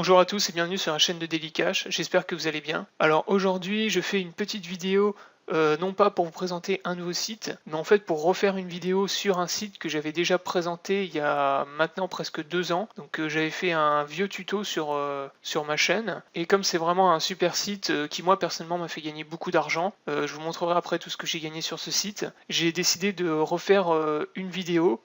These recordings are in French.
Bonjour à tous et bienvenue sur la chaîne de Daily Cash, j'espère que vous allez bien. Alors aujourd'hui je fais une petite vidéo, non pas pour vous présenter un nouveau site, mais en fait pour refaire une vidéo sur un site que j'avais déjà présenté il y a maintenant presque 2 ans. Donc j'avais fait un vieux tuto sur ma chaîne, et comme c'est vraiment un super site qui moi personnellement m'a fait gagner beaucoup d'argent, je vous montrerai après tout ce que j'ai gagné sur ce site, j'ai décidé de refaire une vidéo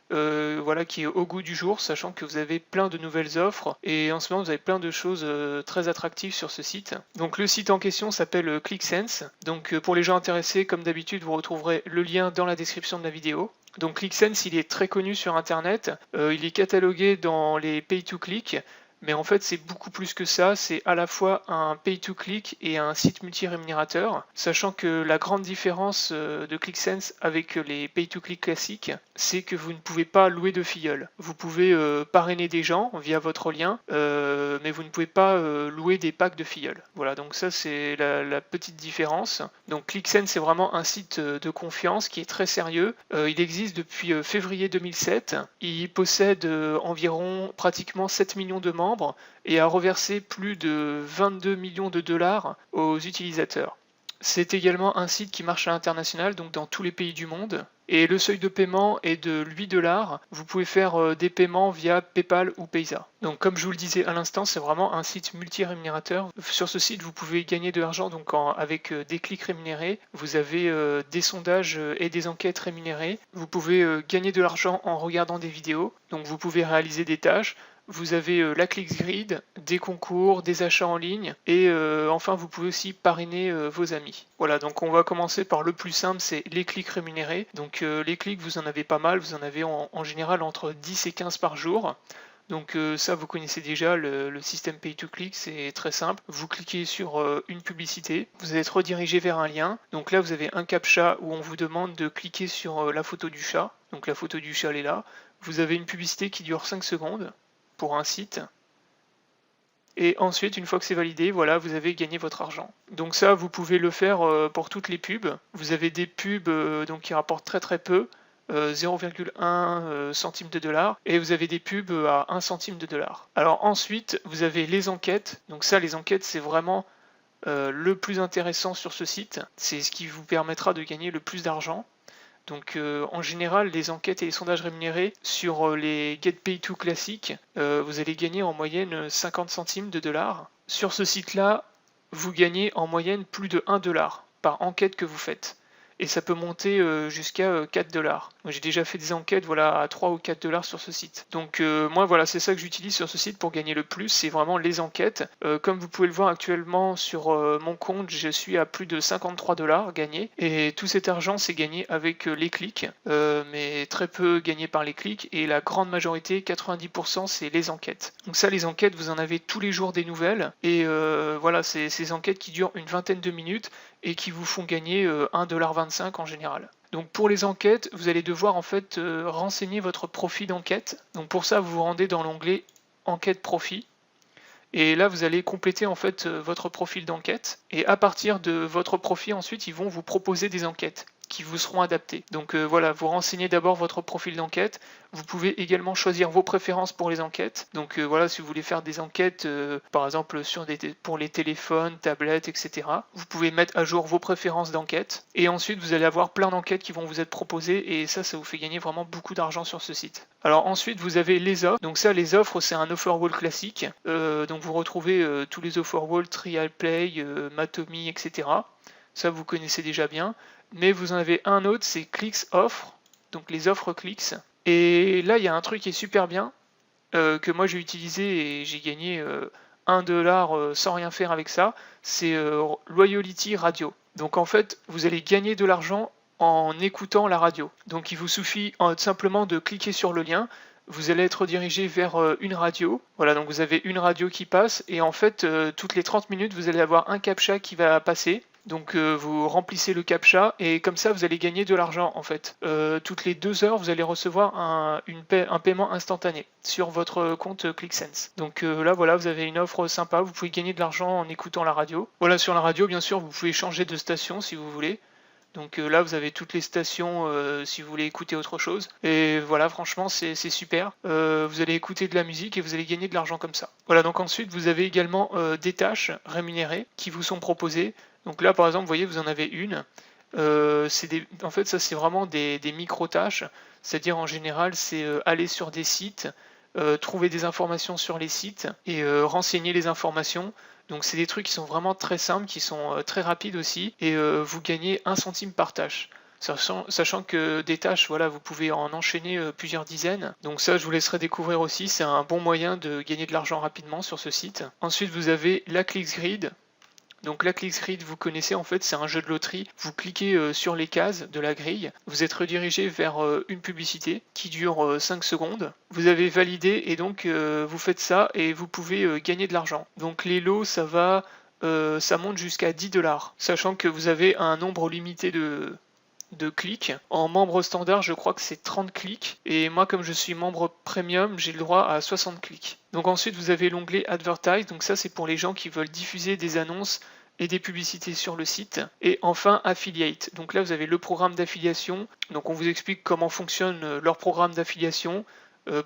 voilà, qui est au goût du jour, sachant que vous avez plein de nouvelles offres et en ce moment vous avez plein de choses très attractives sur ce site. Donc le site en question s'appelle ClickSense. Donc pour les gens intéressés, comme d'habitude, vous retrouverez le lien dans la description de la vidéo. Donc ClickSense, il est très connu sur internet, il est catalogué dans les pay-to-click. Mais en fait, c'est beaucoup plus que ça. C'est à la fois un pay-to-click et un site multi-rémunérateur. Sachant que la grande différence de ClickSense avec les pay-to-click classiques, c'est que vous ne pouvez pas louer de filleuls. Vous pouvez parrainer des gens via votre lien, mais vous ne pouvez pas louer des packs de filleuls. Voilà, donc ça c'est la petite différence. Donc ClickSense, c'est vraiment un site de confiance qui est très sérieux. Il existe depuis février 2007. Il possède environ pratiquement 7 millions de membres et a reversé plus de 22 millions de dollars aux utilisateurs. C'est également un site qui marche à l'international, donc dans tous les pays du monde. Et le seuil de paiement est de 8 dollars. Vous pouvez faire des paiements via PayPal ou Payza. Donc comme je vous le disais à l'instant, c'est vraiment un site multi-rémunérateur. Sur ce site, vous pouvez gagner de l'argent donc avec des clics rémunérés. Vous avez des sondages et des enquêtes rémunérées. Vous pouvez gagner de l'argent en regardant des vidéos. Donc vous pouvez réaliser des tâches. Vous avez la ClicksGrid, des concours, des achats en ligne et enfin vous pouvez aussi parrainer vos amis. Voilà, donc on va commencer par le plus simple, c'est les clics rémunérés. Donc les clics, vous en avez pas mal, vous en avez en général entre 10 et 15 par jour. Donc ça vous connaissez déjà, le système pay to click, c'est très simple. Vous cliquez sur une publicité, vous allez être redirigé vers un lien. Donc là vous avez un captcha où on vous demande de cliquer sur la photo du chat. Donc la photo du chat elle est là. Vous avez une publicité qui dure 5 secondes pour un site. Et ensuite, une fois que c'est validé, voilà, vous avez gagné votre argent. Donc ça, vous pouvez le faire pour toutes les pubs. Vous avez des pubs donc, qui rapportent très très peu, 0,1 centime de dollar, et vous avez des pubs à 1 centime de dollar. Alors ensuite, vous avez les enquêtes. Donc ça, les enquêtes, c'est vraiment le plus intéressant sur ce site. C'est ce qui vous permettra de gagner le plus d'argent. Donc en général, les enquêtes et les sondages rémunérés sur les GetPay2 classiques, vous allez gagner en moyenne 50 centimes de dollars. Sur ce site-là, vous gagnez en moyenne plus de 1 dollar par enquête que vous faites. Et ça peut monter jusqu'à 4 dollars. Moi j'ai déjà fait des enquêtes voilà, à 3 ou 4 dollars sur ce site. Donc moi voilà, c'est ça que j'utilise sur ce site pour gagner le plus, c'est vraiment les enquêtes. Comme vous pouvez le voir actuellement sur mon compte, je suis à plus de 53 dollars gagnés. Et tout cet argent c'est gagné avec les clics, mais très peu gagné par les clics. Et la grande majorité, 90%, c'est les enquêtes. Donc ça, les enquêtes, vous en avez tous les jours des nouvelles. Et voilà, c'est ces enquêtes qui durent une vingtaine de minutes et qui vous font gagner 1,25$ en général. Donc pour les enquêtes, vous allez devoir en fait renseigner votre profil d'enquête. Donc pour ça, vous vous rendez dans l'onglet Enquête profil. Et là, vous allez compléter en fait votre profil d'enquête. Et à partir de votre profil, ensuite, ils vont vous proposer des enquêtes qui vous seront adaptées. Donc voilà, vous renseignez d'abord votre profil d'enquête. Vous pouvez également choisir vos préférences pour les enquêtes. Donc voilà, si vous voulez faire des enquêtes, par exemple pour les téléphones, tablettes, etc. Vous pouvez mettre à jour vos préférences d'enquête. Et ensuite, vous allez avoir plein d'enquêtes qui vont vous être proposées. Et ça vous fait gagner vraiment beaucoup d'argent sur ce site. Alors ensuite, vous avez les offres. Donc ça, les offres, c'est un offer wall classique. Donc vous retrouvez tous les offer wall, Trial Play, Matomi, etc. Ça, vous connaissez déjà bien. Mais vous en avez un autre, c'est Clicks Offre, donc les offres Clicks. Et là, il y a un truc qui est super bien, que moi j'ai utilisé et j'ai gagné 1 dollar sans rien faire avec ça, c'est Loyalty Radio. Donc en fait, vous allez gagner de l'argent en écoutant la radio. Donc il vous suffit simplement de cliquer sur le lien. Vous allez être redirigé vers une radio. Voilà, donc vous avez une radio qui passe et en fait, toutes les 30 minutes, vous allez avoir un captcha qui va passer. Donc vous remplissez le captcha et comme ça vous allez gagner de l'argent en fait. Toutes les 2 heures vous allez recevoir un paiement instantané sur votre compte ClickSense. Donc là voilà, vous avez une offre sympa, vous pouvez gagner de l'argent en écoutant la radio. Voilà, sur la radio bien sûr vous pouvez changer de station si vous voulez. Donc là vous avez toutes les stations si vous voulez écouter autre chose. Et voilà, franchement c'est super. Vous allez écouter de la musique et vous allez gagner de l'argent comme ça. Voilà, donc ensuite vous avez également des tâches rémunérées qui vous sont proposées. Donc là par exemple vous voyez vous en avez une. En fait ça c'est vraiment des micro-tâches. C'est-à-dire en général c'est aller sur des sites, trouver des informations sur les sites et renseigner les informations. Donc c'est des trucs qui sont vraiment très simples, qui sont très rapides aussi, et vous gagnez 1 centime par tâche. Sachant que des tâches, voilà, vous pouvez en enchaîner plusieurs dizaines. Donc ça, je vous laisserai découvrir aussi. C'est un bon moyen de gagner de l'argent rapidement sur ce site. Ensuite, vous avez la ClicksGrid. Donc la ClicksGrid, vous connaissez, en fait, c'est un jeu de loterie. Vous cliquez sur les cases de la grille, vous êtes redirigé vers une publicité qui dure 5 secondes. Vous avez validé et donc vous faites ça et vous pouvez gagner de l'argent. Donc les lots, ça monte jusqu'à 10$, sachant que vous avez un nombre limité de clics. En membre standard, je crois que c'est 30 clics. Et moi, comme je suis membre premium, j'ai le droit à 60 clics. Donc ensuite, vous avez l'onglet Advertise. Donc ça, c'est pour les gens qui veulent diffuser des annonces et des publicités sur le site. Et enfin, Affiliate. Donc là, vous avez le programme d'affiliation. Donc on vous explique comment fonctionne leur programme d'affiliation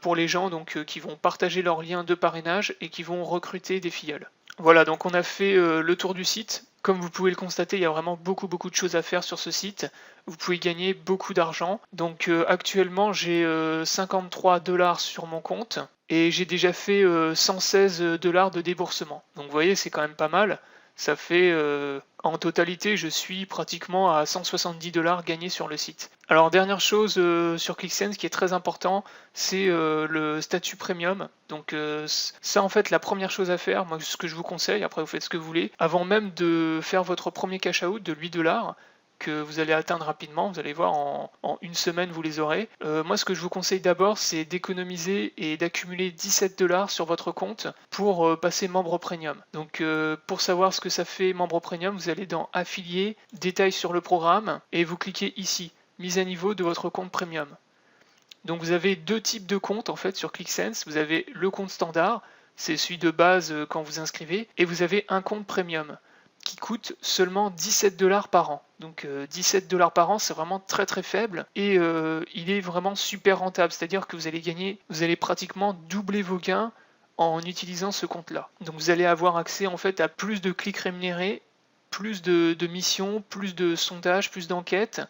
pour les gens qui vont partager leurs liens de parrainage et qui vont recruter des filleuls. Voilà, donc on a fait le tour du site. Comme vous pouvez le constater, il y a vraiment beaucoup de choses à faire sur ce site. Vous pouvez gagner beaucoup d'argent. Donc actuellement, j'ai 53$ sur mon compte et j'ai déjà fait 116$ de déboursement. Donc vous voyez, c'est quand même pas mal. Ça fait en totalité, je suis pratiquement à 170$ gagnés sur le site. Alors dernière chose sur ClickSense qui est très important, c'est le statut premium. Donc ça en fait la première chose à faire, moi ce que je vous conseille, après vous faites ce que vous voulez, avant même de faire votre premier cash out de 8$ que vous allez atteindre rapidement, vous allez voir en une semaine vous les aurez. Moi ce que je vous conseille d'abord c'est d'économiser et d'accumuler 17$ sur votre compte pour passer membre premium. Donc pour savoir ce que ça fait membre premium, vous allez dans affiliés, détails sur le programme et vous cliquez ici, mise à niveau de votre compte premium. Donc vous avez deux types de comptes en fait sur ClickSense, vous avez le compte standard, c'est celui de base quand vous inscrivez, et vous avez un compte premium qui coûte seulement 17$ par an. Donc 17$ par an, c'est vraiment très très faible et il est vraiment super rentable. C'est-à-dire que vous allez pratiquement doubler vos gains en utilisant ce compte-là. Donc vous allez avoir accès en fait à plus de clics rémunérés, plus de missions, plus de sondages, plus d'enquêtes.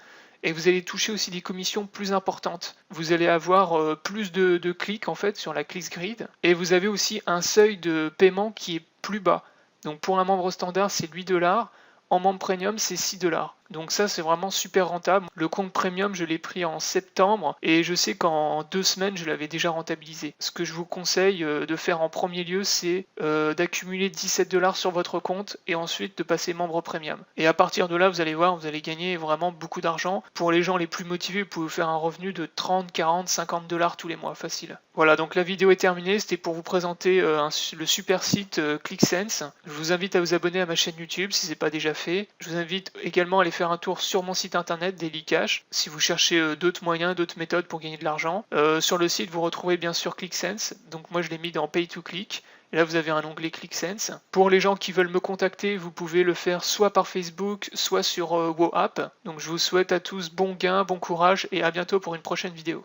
Et vous allez toucher aussi des commissions plus importantes. Vous allez avoir plus de clics en fait sur la ClicksGrid. Et vous avez aussi un seuil de paiement qui est plus bas. Donc pour un membre standard, c'est 8$. En membre premium, c'est 6$. Donc ça, c'est vraiment super rentable. Le compte premium, je l'ai pris en septembre et je sais qu'en 2 semaines, je l'avais déjà rentabilisé. Ce que je vous conseille de faire en premier lieu, c'est d'accumuler 17$ sur votre compte et ensuite de passer membre premium. Et à partir de là, vous allez voir, vous allez gagner vraiment beaucoup d'argent. Pour les gens les plus motivés, vous pouvez faire un revenu de 30, 40, 50$ tous les mois, facile. Voilà, donc la vidéo est terminée. C'était pour vous présenter le super site ClickSense. Je vous invite à vous abonner à ma chaîne YouTube si ce n'est pas déjà fait. Je vous invite également à aller faire un tour sur mon site internet DailyCash si vous cherchez d'autres moyens, d'autres méthodes pour gagner de l'argent. Sur le site, vous retrouvez bien sûr ClickSense. Donc moi, je l'ai mis dans Pay to Click. Et là, vous avez un onglet ClickSense. Pour les gens qui veulent me contacter, vous pouvez le faire soit par Facebook, soit sur WoApp. Donc je vous souhaite à tous bon gain, bon courage et à bientôt pour une prochaine vidéo.